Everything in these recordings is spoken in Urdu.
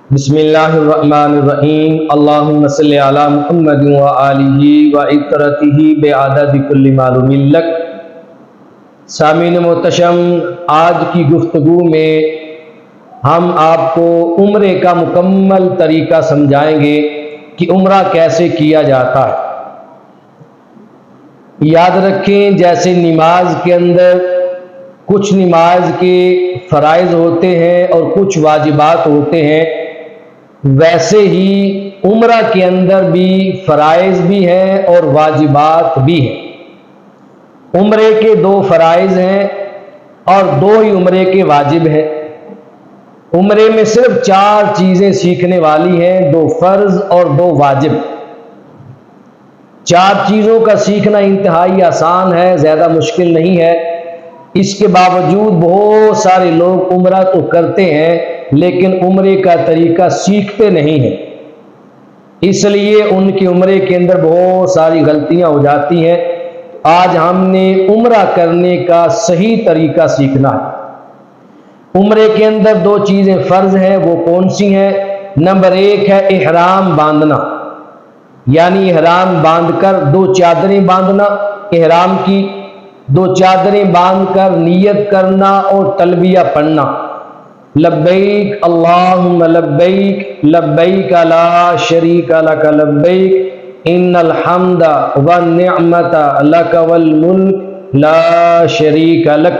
بسم اللہ الرحمن الرحیم اللہم صلی علی محمد و آلہ و عطرتہ بعدد کل معلوم لک۔ سامعین محتشم، آج کی گفتگو میں ہم آپ کو عمرے کا مکمل طریقہ سمجھائیں گے کہ عمرہ کیسے کیا جاتا ہے۔ یاد رکھیں، جیسے نماز کے اندر کچھ نماز کے فرائض ہوتے ہیں اور کچھ واجبات ہوتے ہیں، ویسے ہی عمرہ کے اندر بھی فرائض بھی ہیں اور واجبات بھی ہیں۔ عمرے کے 2 فرائض ہیں اور 2 ہی عمرے کے واجب ہیں۔ عمرے میں صرف 4 چیزیں سیکھنے والی ہیں، 2 فرض اور 2 واجب۔ 4 چیزوں کا سیکھنا انتہائی آسان ہے، زیادہ مشکل نہیں ہے۔ اس کے باوجود بہت سارے لوگ عمرہ تو کرتے ہیں لیکن عمرے کا طریقہ سیکھتے نہیں ہیں، اس لیے ان کی عمرے کے اندر بہت ساری غلطیاں ہو جاتی ہیں۔ آج ہم نے عمرہ کرنے کا صحیح طریقہ سیکھنا ہے۔ عمرے کے اندر 2 چیزیں فرض ہیں، وہ کون سی ہیں؟ نمبر 1 ہے احرام باندھنا، یعنی احرام باندھ کر 2 چادریں باندھنا، احرام کی 2 چادریں باندھ کر نیت کرنا اور تلبیہ پڑھنا، لبیک اللہم لبیک لبیک لا شریک لک لبیک ان الحمد والنعمت لک والملک لا شریک لک۔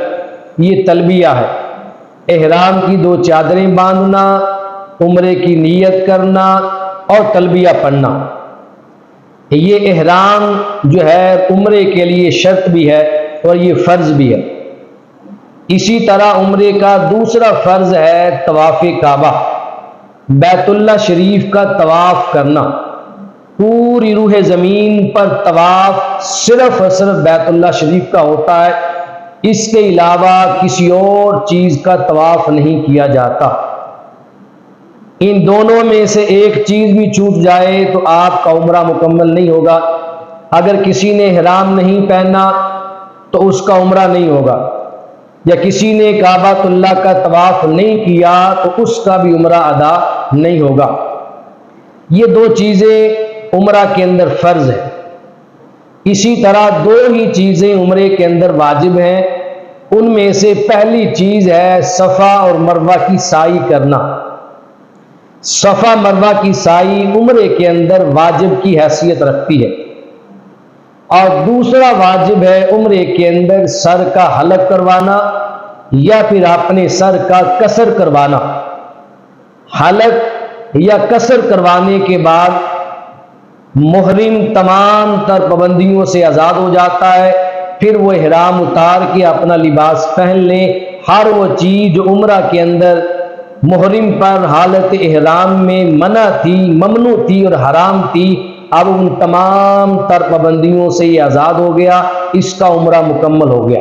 یہ تلبیہ ہے۔ احرام کی 2 چادریں باندھنا، عمرے کی نیت کرنا اور تلبیہ پڑھنا، یہ احرام جو ہے عمرے کے لیے شرط بھی ہے اور یہ فرض بھی ہے۔ اسی طرح عمرے کا دوسرا فرض ہے طواف کعبہ، بیت اللہ شریف کا طواف کرنا۔ پوری روح زمین پر طواف صرف اور صرف بیت اللہ شریف کا ہوتا ہے، اس کے علاوہ کسی اور چیز کا طواف نہیں کیا جاتا۔ ان دونوں میں سے ایک چیز بھی چھوٹ جائے تو آپ کا عمرہ مکمل نہیں ہوگا۔ اگر کسی نے احرام نہیں پہنا تو اس کا عمرہ نہیں ہوگا، یا کسی نے کعبۃ اللہ کا طواف نہیں کیا تو اس کا بھی عمرہ ادا نہیں ہوگا۔ یہ 2 چیزیں عمرہ کے اندر فرض ہیں۔ اسی طرح 2 ہی چیزیں عمرے کے اندر واجب ہیں۔ ان میں سے پہلی چیز ہے صفا اور مروہ کی سعی کرنا۔ صفا مروہ کی سعی عمرے کے اندر واجب کی حیثیت رکھتی ہے۔ اور دوسرا واجب ہے عمرے کے اندر سر کا حلق کروانا یا پھر اپنے سر کا قصر کروانا۔ حلق یا قصر کروانے کے بعد محرم تمام تر پابندیوں سے آزاد ہو جاتا ہے، پھر وہ احرام اتار کے اپنا لباس پہن لے۔ ہر وہ چیز جو عمرہ کے اندر محرم پر حالت احرام میں منع تھی، ممنوع تھی اور حرام تھی، اب ان تمام تر پابندیوں سے یہ آزاد ہو گیا، اس کا عمرہ مکمل ہو گیا۔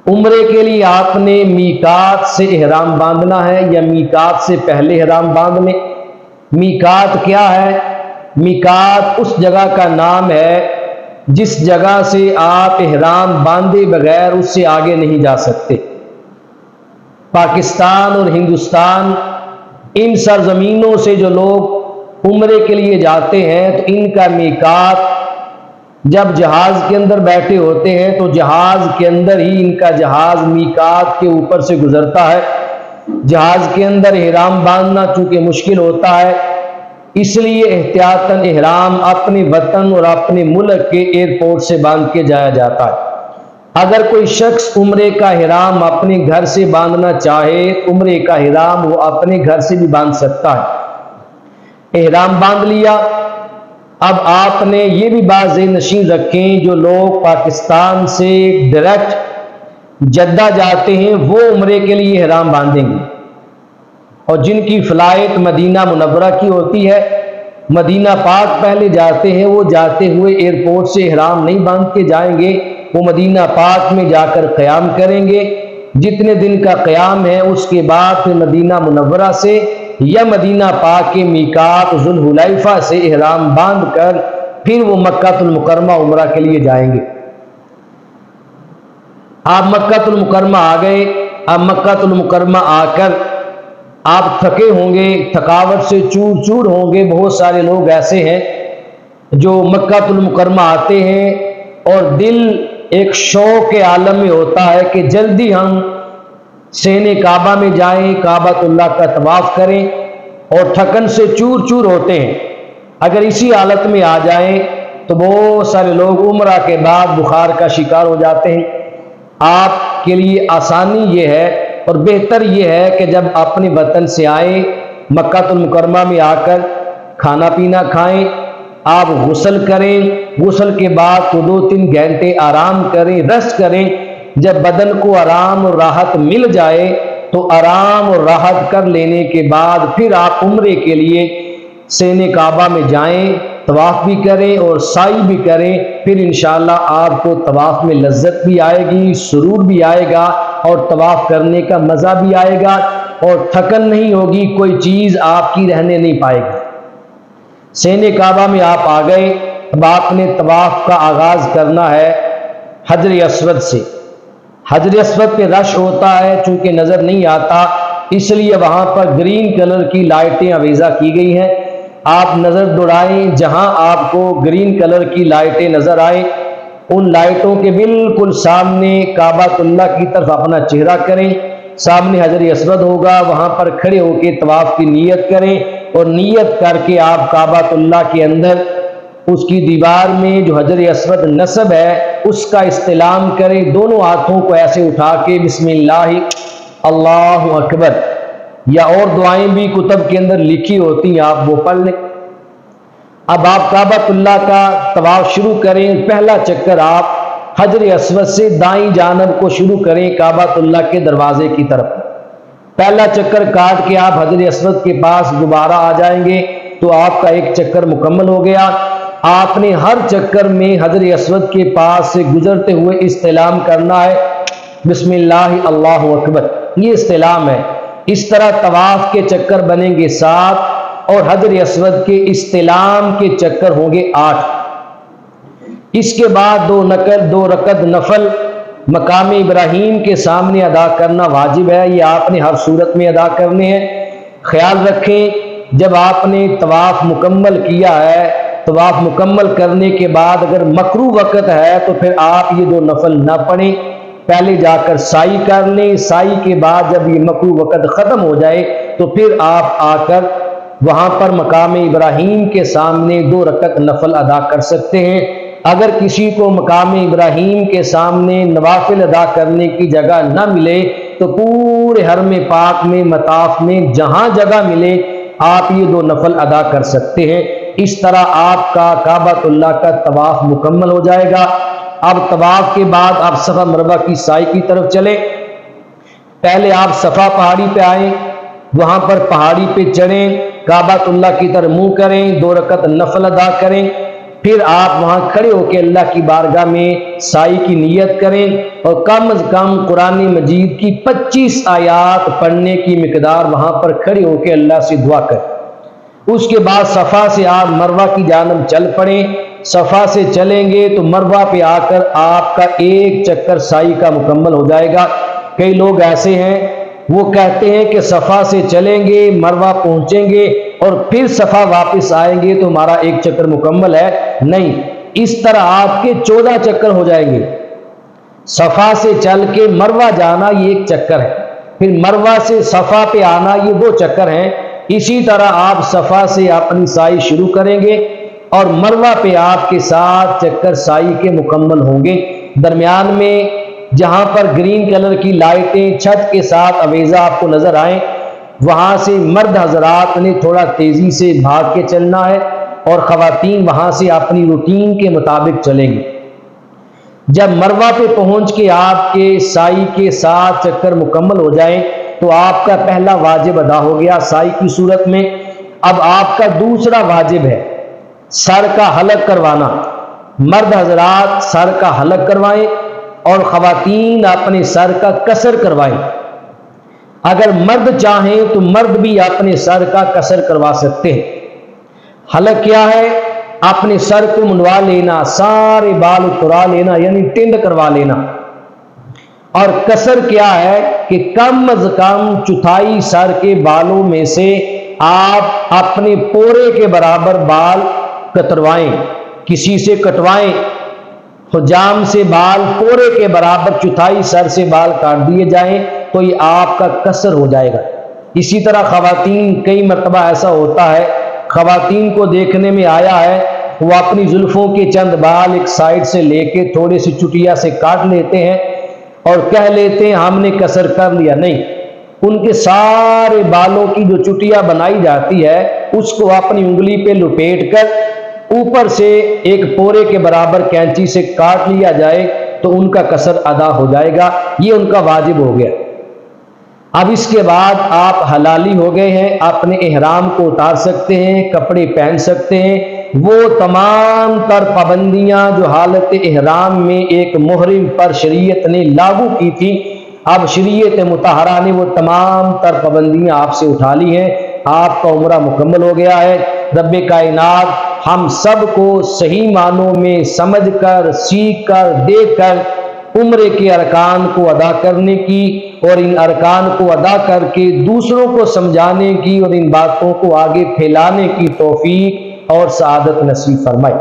عمرے کے لیے آپ نے میقات سے احرام باندھنا ہے یا میقات سے پہلے احرام باندھ لیں۔ میقات کیا ہے؟ میقات اس جگہ کا نام ہے جس جگہ سے آپ احرام باندھے بغیر اس سے آگے نہیں جا سکتے۔ پاکستان اور ہندوستان، ان سرزمینوں سے جو لوگ عمرے کے لیے جاتے ہیں تو ان کا میقات جب جہاز کے اندر بیٹھے ہوتے ہیں تو جہاز کے اندر ہی ان کا جہاز میقات کے اوپر سے گزرتا ہے۔ جہاز کے اندر احرام باندھنا چونکہ مشکل ہوتا ہے، اس لیے احتیاطاً احرام اپنے وطن اور اپنے ملک کے ایئرپورٹ سے باندھ کے جایا جاتا ہے۔ اگر کوئی شخص عمرے کا احرام اپنے گھر سے باندھنا چاہے، عمرے کا احرام وہ اپنے گھر سے بھی باندھ سکتا ہے۔ احرام باندھ لیا، اب آپ نے یہ بھی بات ذہن نشین رکھیں، جو لوگ پاکستان سے ڈائریکٹ جدہ جاتے ہیں وہ عمرے کے لیے احرام باندھیں گے، اور جن کی فلائٹ مدینہ منورہ کی ہوتی ہے، مدینہ پاک پہلے جاتے ہیں، وہ جاتے ہوئے ایئرپورٹ سے احرام نہیں باندھ کے جائیں گے، وہ مدینہ پاک میں جا کر قیام کریں گے۔ جتنے دن کا قیام ہے اس کے بعد پھر مدینہ منورہ سے یا مدینہ پاک کے میقات ذوالحلیفہ سے احرام باندھ کر پھر وہ مکہ المکرمہ عمرہ کے لیے جائیں گے۔ آپ مکہ المکرمہ آ گئے، اب مکہ المکرمہ آ کر آپ تھکے ہوں گے، تھکاوٹ سے چور چور ہوں گے۔ بہت سارے لوگ ایسے ہیں جو مکہ المکرمہ آتے ہیں اور دل ایک شوق کے عالم میں ہوتا ہے کہ جلدی ہم سین کعبہ میں جائیں، کعبۃ اللہ کا طواف کریں، اور تھکن سے چور چور ہوتے ہیں۔ اگر اسی حالت میں آ جائیں تو بہت سارے لوگ عمرہ کے بعد بخار کا شکار ہو جاتے ہیں۔ آپ کے لیے آسانی یہ ہے اور بہتر یہ ہے کہ جب اپنے وطن سے آئیں، مکہ المکرمہ میں آ کر کھانا پینا کھائیں، آپ غسل کریں، غسل کے بعد تو 2-3 گھنٹے آرام کریں، ریسٹ کریں۔ جب بدن کو آرام اور راحت مل جائے تو آرام اور راحت کر لینے کے بعد پھر آپ عمرے کے لیے سین کعبہ میں جائیں، طواف بھی کریں اور سعی بھی کریں۔ پھر انشاءاللہ آپ کو طواف میں لذت بھی آئے گی، سرور بھی آئے گا، اور طواف کرنے کا مزہ بھی آئے گا، اور تھکن نہیں ہوگی، کوئی چیز آپ کی رہنے نہیں پائے گی۔ سین کعبہ میں آپ آ گئے، اب آپ نے طواف کا آغاز کرنا ہے حجر اسود سے۔ حجر اسود پہ رش ہوتا ہے، چونکہ نظر نہیں آتا، اس لیے وہاں پر گرین کلر کی لائٹیں آویزہ کی گئی ہیں۔ آپ نظر دوڑائیں، جہاں آپ کو گرین کلر کی لائٹیں نظر آئیں ان لائٹوں کے بالکل سامنے کعبۃ اللہ کی طرف اپنا چہرہ کریں۔ سامنے حجر اسود ہوگا، وہاں پر کھڑے ہو کے طواف کی نیت کریں، اور نیت کر کے آپ کعبۃ اللہ کے اندر اس کی دیوار میں جو حجر اسود نصب ہے اس کا استلام کریں۔ دونوں ہاتھوں کو ایسے اٹھا کے بسم اللہ اللہ اکبر، یا اور دعائیں بھی کتب کے اندر لکھی ہوتی ہیں، آپ وہ پڑھ لیں۔ اب آپ کعبۃ اللہ کا طواف شروع کریں۔ پہلا چکر آپ حجر اسود سے دائیں جانب کو شروع کریں، کعبۃ اللہ کے دروازے کی طرف۔ پہلا چکر کاٹ کے آپ حجر اسود کے پاس دوبارہ آ جائیں گے تو آپ کا ایک چکر مکمل ہو گیا۔ آپ نے ہر چکر میں حجر اسود کے پاس سے گزرتے ہوئے استلام کرنا ہے، بسم اللہ اللہ اکبر، یہ استلام ہے۔ اس طرح طواف کے چکر بنیں گے 7 اور حجر اسود کے استلام کے چکر ہوں گے 8۔ اس کے بعد 2 رکعت نفل مقام ابراہیم کے سامنے ادا کرنا واجب ہے، یہ آپ نے ہر صورت میں ادا کرنے ہیں۔ خیال رکھیں جب آپ نے طواف مکمل کیا ہے، طواف مکمل کرنے کے بعد اگر مکروہ وقت ہے تو پھر آپ یہ 2 نفل نہ پڑھیں، پہلے جا کر سعی کر لیں۔ سعی کے بعد جب یہ مکروہ وقت ختم ہو جائے تو پھر آپ آ کر وہاں پر مقام ابراہیم کے سامنے 2 رکعت نفل ادا کر سکتے ہیں۔ اگر کسی کو مقام ابراہیم کے سامنے نوافل ادا کرنے کی جگہ نہ ملے تو پورے حرم پاک میں مطاف میں جہاں جگہ ملے آپ یہ 2 نفل ادا کر سکتے ہیں۔ اس طرح آپ کا کعبۃ اللہ کا طواف مکمل ہو جائے گا۔ اب طواف کے بعد آپ صفا مروہ کی سعی کی طرف چلیں۔ پہلے آپ صفا پہاڑی پہ آئیں، وہاں پر پہاڑی پہ چڑھیں، کعبۃ اللہ کی طرف منہ کریں، 2 رکعت نفل ادا کریں، پھر آپ وہاں کھڑے ہو کے اللہ کی بارگاہ میں سعی کی نیت کریں، اور کم از کم قرآن مجید کی 25 آیات پڑھنے کی مقدار وہاں پر کھڑے ہو کے اللہ سے دعا کریں۔ اس کے بعد صفا سے آپ مروہ کی جانب چل پڑیں۔ صفا سے چلیں گے تو مروہ پہ آ کر آپ کا ایک چکر سعی کا مکمل ہو جائے گا۔ کئی لوگ ایسے ہیں وہ کہتے ہیں کہ صفا سے چلیں گے، مروہ پہنچیں گے اور پھر صفا واپس آئیں گے تو ہمارا ایک چکر مکمل ہے۔ نہیں، اس طرح آپ کے 14 چکر ہو جائیں گے۔ صفا سے چل کے مروہ جانا یہ ایک چکر ہے، پھر مروہ سے صفا پہ آنا یہ 2 چکر ہیں۔ اسی طرح آپ صفا سے اپنی سعی شروع کریں گے اور مروہ پہ آپ کے 7 چکر سعی کے مکمل ہوں گے۔ درمیان میں جہاں پر گرین کلر کی لائٹیں چھت کے ساتھ آویزہ آپ کو نظر آئیں، وہاں سے مرد حضرات نے تھوڑا تیزی سے بھاگ کے چلنا ہے اور خواتین وہاں سے اپنی روٹین کے مطابق چلیں گے۔ جب مروہ پہ پہنچ کے آپ کے سعی کے 7 چکر مکمل ہو جائیں تو آپ کا پہلا واجب ادا ہو گیا سعی کی صورت میں۔ اب آپ کا دوسرا واجب ہے سر کا حلق کروانا۔ مرد حضرات سر کا حلق کروائیں اور خواتین اپنے سر کا قصر کروائیں۔ اگر مرد چاہیں تو مرد بھی اپنے سر کا قصر کروا سکتے ہیں۔ حلق کیا ہے؟ اپنے سر کو منڈوا لینا، سارے بال اترا لینا، یعنی ٹنڈ کروا لینا، اور کسر کیا ہے کہ کم از کم چوتھائی سر کے بالوں میں سے آپ اپنے پورے کے برابر بال کتروائیں، کسی سے کٹوائیں، حجام سے بال پورے کے برابر چوتھائی سر سے بال کاٹ دیے جائیں تو یہ آپ کا کسر ہو جائے گا۔ اسی طرح خواتین، کئی مرتبہ ایسا ہوتا ہے خواتین کو دیکھنے میں آیا ہے وہ اپنی زلفوں کے چند بال ایک سائڈ سے لے کے تھوڑے سی چٹیا سے کاٹ لیتے ہیں اور کہہ لیتے ہیں ہم نے کسر کر لیا۔ نہیں، ان کے سارے بالوں کی جو چٹیا بنائی جاتی ہے اس کو اپنی انگلی پہ لپیٹ کر اوپر سے ایک پورے کے برابر کینچی سے کاٹ لیا جائے تو ان کا کسر ادا ہو جائے گا، یہ ان کا واجب ہو گیا۔ اب اس کے بعد آپ حلالی ہو گئے ہیں، اپنے احرام کو اتار سکتے ہیں، کپڑے پہن سکتے ہیں، وہ تمام تر پابندیاں جو حالت احرام میں ایک محرم پر شریعت نے لاگو کی تھی، اب شریعت مطہرہ نے وہ تمام تر پابندیاں آپ سے اٹھا لی ہیں، آپ کا عمرہ مکمل ہو گیا ہے۔ رب کائنات ہم سب کو صحیح معنوں میں سمجھ کر، سیکھ کر، دیکھ کر عمرے کے ارکان کو ادا کرنے کی اور ان ارکان کو ادا کر کے دوسروں کو سمجھانے کی اور ان باتوں کو آگے پھیلانے کی توفیق اور سعادت نصیب فرمائے۔